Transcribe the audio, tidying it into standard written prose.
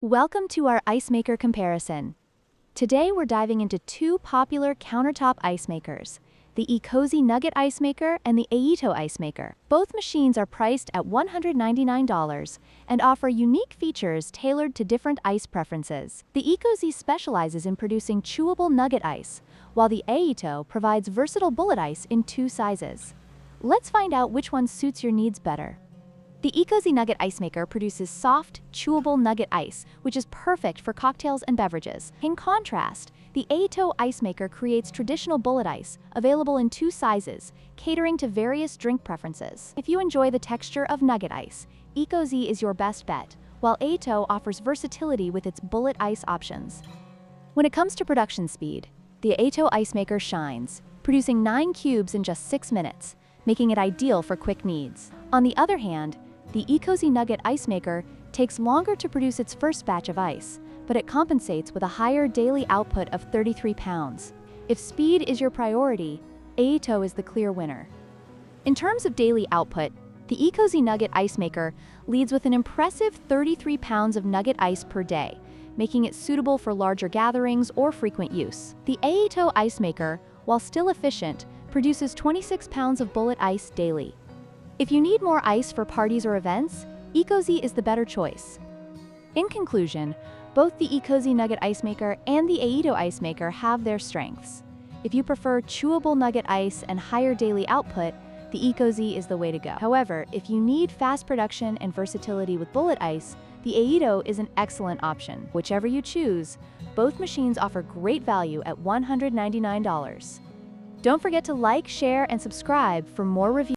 Welcome to our ice maker comparison. Today we're diving into two popular countertop ice makers, the Ecozy Nugget Ice Maker and the Aeitto Ice Maker. Both machines are priced at $199 and offer unique features tailored to different ice preferences. The Ecozy specializes in producing chewable nugget ice, while the Aeitto provides versatile bullet ice in two sizes. Let's find out which one suits your needs better. The Ecozy Nugget Ice Maker produces soft, chewable nugget ice, which is perfect for cocktails and beverages. In contrast, the Aeitto Ice Maker creates traditional bullet ice, available in two sizes, catering to various drink preferences. If you enjoy the texture of nugget ice, Ecozy is your best bet, while Aeitto offers versatility with its bullet ice options. When it comes to production speed, the Aeitto Ice Maker shines, producing 9 cubes in just 6 minutes, making it ideal for quick needs. On the other hand, the Ecozy Nugget Ice Maker takes longer to produce its first batch of ice, but it compensates with a higher daily output of 33 pounds. If speed is your priority, Aeitto is the clear winner. In terms of daily output, the Ecozy Nugget Ice Maker leads with an impressive 33 pounds of nugget ice per day, making it suitable for larger gatherings or frequent use. The Aeitto Ice Maker, while still efficient, produces 26 pounds of bullet ice daily. If you need more ice for parties or events, Ecozy is the better choice. In conclusion, both the Ecozy Nugget Ice Maker and the Aeitto Ice Maker have their strengths. If you prefer chewable nugget ice and higher daily output, the Ecozy is the way to go. However, if you need fast production and versatility with bullet ice, the Aeitto is an excellent option. Whichever you choose, both machines offer great value at $199. Don't forget to like, share, and subscribe for more reviews.